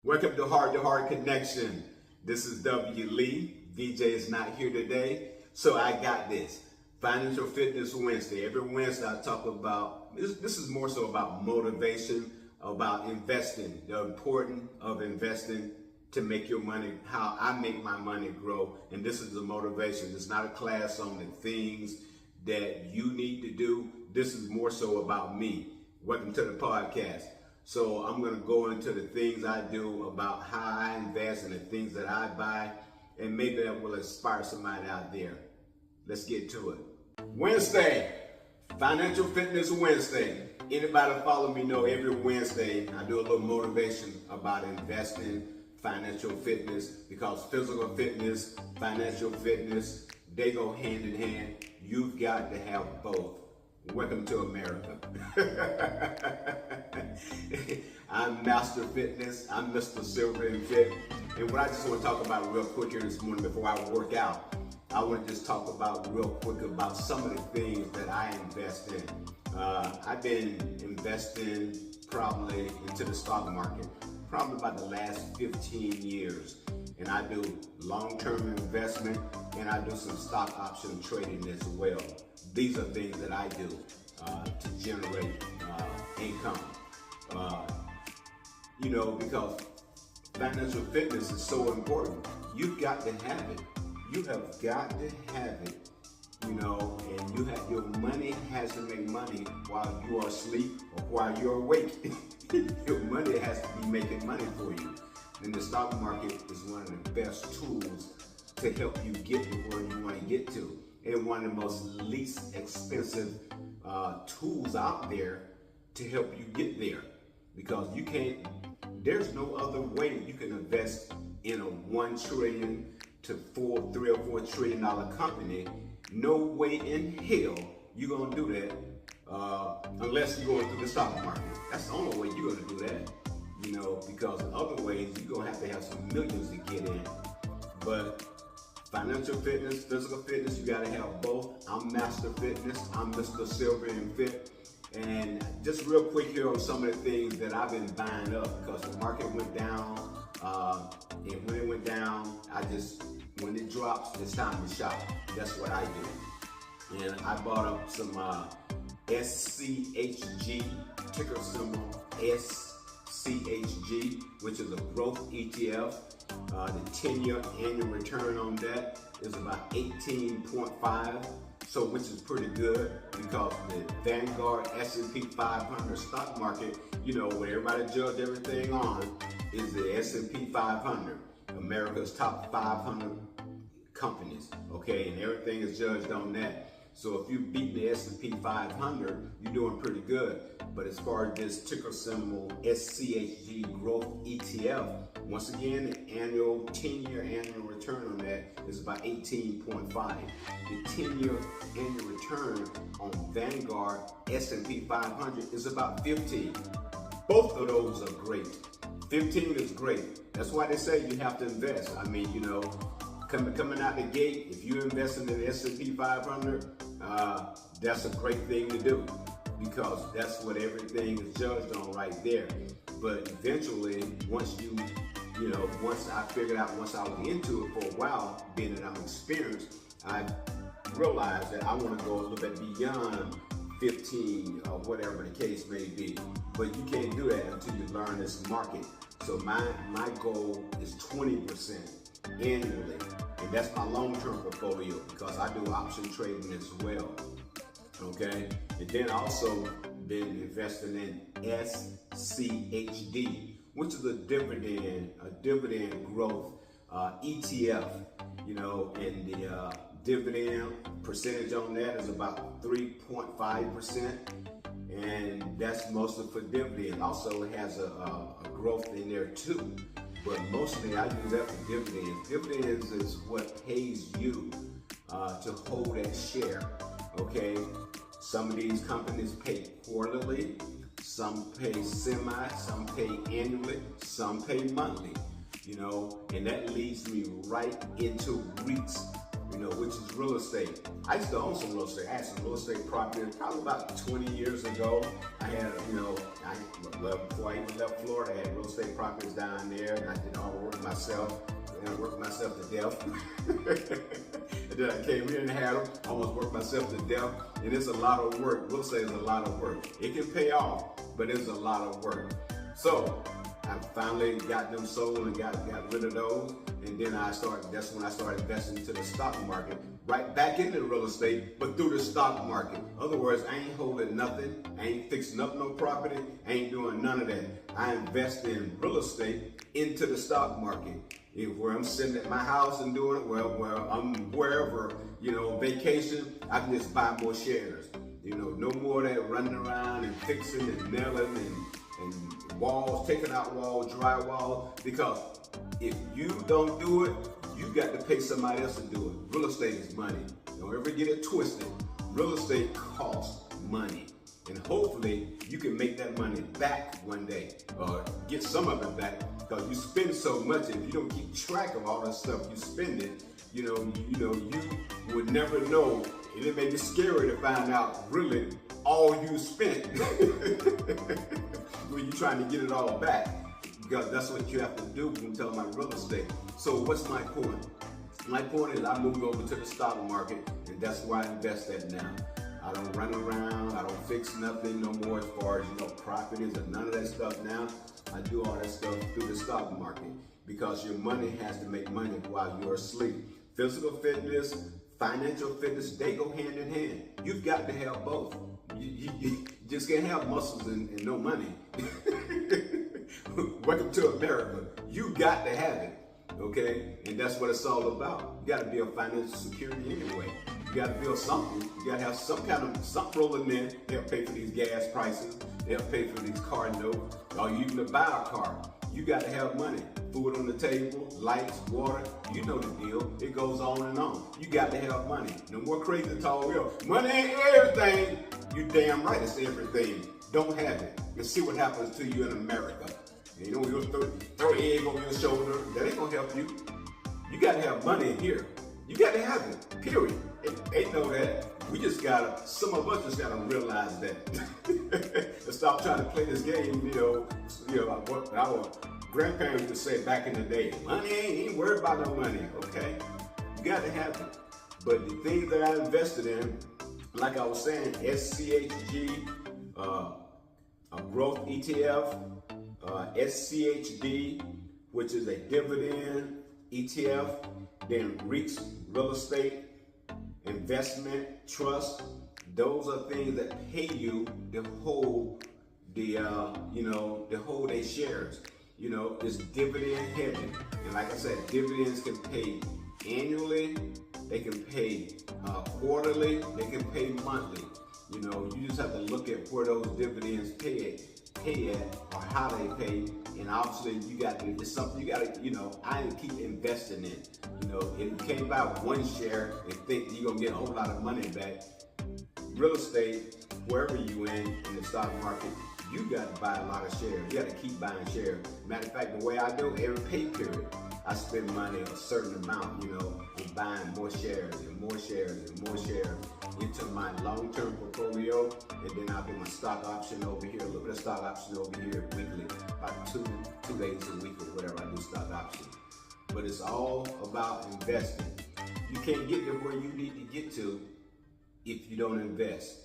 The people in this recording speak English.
Welcome to Heart Connection. This is W. Lee. VJ is not here today, so I got this. Financial Fitness Wednesday. Every Wednesday I talk about, this is more so about motivation, about investing, the importance of investing to make your money, how I make my money grow. And this is the motivation. It's not a class on the things that you need to do. This is more so about me. Welcome to the podcast. So I'm going to go into the things I do, about how I invest and the things that I buy, and maybe that will inspire somebody out there. Let's get to it. Wednesday, Financial Fitness Wednesday. Anybody follow me know every Wednesday I do a little motivation about investing, financial fitness, because physical fitness, financial fitness, they go hand in hand. You've got to have both. Welcome to America. I'm Master Fitness. I'm Mr. Silver and Fit. And what I just want to talk about real quick here this morning before I work out, I want to just talk about real quick about some of the things that I invest in. I've been investing probably into the stock market, probably about the last 15 years. And I do long-term investment, and I do some stock option trading as well. These are things that I do to generate income. Because financial fitness is so important. You've got to have it. You have got to have it. And your money has to make money while you are asleep or while you're awake. Your money has to be making money for you. And the stock market is one of the best tools to help you get to where you want to get to. And one of the most least expensive tools out there to help you get there. Because there's no other way you can invest in a $1 trillion to $3 or $4 trillion company. No way in hell you're gonna do that unless you're going through the stock market. That's the only way you're gonna do that. Because in other ways you're gonna have some millions to get in. But financial fitness, physical fitness, you gotta have both. I'm Master Fitness. I'm Mr. Silver and Fit. And just real quick here on some of the things that I've been buying up, because the market went down. And when it went down, when it drops, it's time to shop. That's what I do. And I bought up some SCHG, ticker symbol SCHG, which is a growth ETF. The 10-year annual return on that is about 18.5, so which is pretty good, because the Vanguard S&P 500 stock market, where everybody judge everything on, is the S&P 500, America's top 500 companies, okay, and everything is judged on that. So if you beat the S&P 500, you're doing pretty good. But as far as this ticker symbol SCHG growth ETF, once again, the 10-year annual return on that is about 18.5. The 10-year annual return on Vanguard S&P 500 is about 15. Both of those are great. 15 is great. That's why they say you have to invest. Coming out the gate, if you're investing in the S&P 500, that's a great thing to do, because that's what everything is judged on right there. But eventually, once I figured out, once I was into it for a while, being that I'm experienced, I realized that I want to go a little bit beyond 15 or whatever the case may be. But you can't do that until you learn this market. So my goal is 20% annually. And that's my long-term portfolio, because I do option trading as well. Okay? And then also been investing in SCHD, which is a dividend growth ETF, and the dividend percentage on that is about 3.5%. And that's mostly for dividend. Also, it has a growth in there too. But mostly I use that for dividends. Dividends is what pays you to hold that share, okay? Some of these companies pay quarterly, some pay some pay annually, some pay monthly, and that leads me right into REITs. which is real estate. I used to own some real estate. I had some real estate property probably about 20 years ago. I had, before I even left Florida, I had real estate properties down there, and I did all the work myself. And I worked myself to death. And then I came here and had them. I almost worked myself to death. And it's a lot of work. Real estate is a lot of work. It can pay off, but it's a lot of work. So I finally got them sold and got rid of those. And then that's when I started investing into the stock market, right back into real estate, but through the stock market. In other words, I ain't holding nothing. I ain't fixing up no property. I ain't doing none of that. I invest in real estate into the stock market. Where I'm sitting at my house and doing it, well, I'm wherever, vacation, I can just buy more shares. No more of that running around and fixing and nailing and walls, taking out walls, drywall, because if you don't do it, you got to pay somebody else to do it. Real estate is money. Don't ever get it twisted. Real estate costs money. And hopefully you can make that money back one day, or get some of it back, because you spend so much, and if you don't keep track of all that stuff you spend it, you would never know. And it may be scary to find out really all you spent when you're trying to get it all back, because that's what you have to do when you're talking about real estate. So what's my point? My point is I moved over to the stock market, and that's where I invest at now. I don't run around, I don't fix nothing no more as far as, properties and none of that stuff now. I do all that stuff through the stock market, because your money has to make money while you're asleep. Physical fitness, financial fitness, they go hand in hand. You've got to have both. You just can't have muscles and no money. Welcome to America. You got to have it, okay? And that's what it's all about. You got to build financial security anyway. You got to build something. You got to have some kind of something rolling in. They'll pay for these gas prices. They'll pay for these car notes. Or you can buy a car. You got to have money. Food on the table, lights, water. You know the deal. It goes on and on. You got to have money. No more crazy talk. Money ain't everything. You damn right it's everything. Don't have it. And see what happens to you in America. You'll throw an egg on your shoulder. That ain't gonna help you. You gotta have money here. You gotta have it, period. Ain't know that. Some of us just gotta realize that. And stop trying to play this game, what our grandparents used to say back in the day. Money ain't worried about no money, okay? You gotta have it. But the things that I invested in, like I was saying, SCHG, a growth ETF, SCHD, which is a dividend ETF, then REITs, real estate, investment, trust. Those are things that pay you to hold to hold their shares. It's dividend heavy. And like I said, dividends can pay annually, they can pay quarterly, they can pay monthly. You just have to look at where those dividends pay at, or how they pay, and obviously it's something you got to, I keep investing in. And you can't buy one share and think you're gonna get a whole lot of money back. Real estate, wherever you in the stock market, you got to buy a lot of shares. You got to keep buying shares. Matter of fact, the way I do every pay period, I spend money a certain amount, on buying more shares and more shares and more shares into my long-term portfolio, and then I'll do my stock option over here, a little bit of stock option over here weekly, about two days a week or whatever I do stock option. But it's all about investing. You can't get to where you need to get to if you don't invest.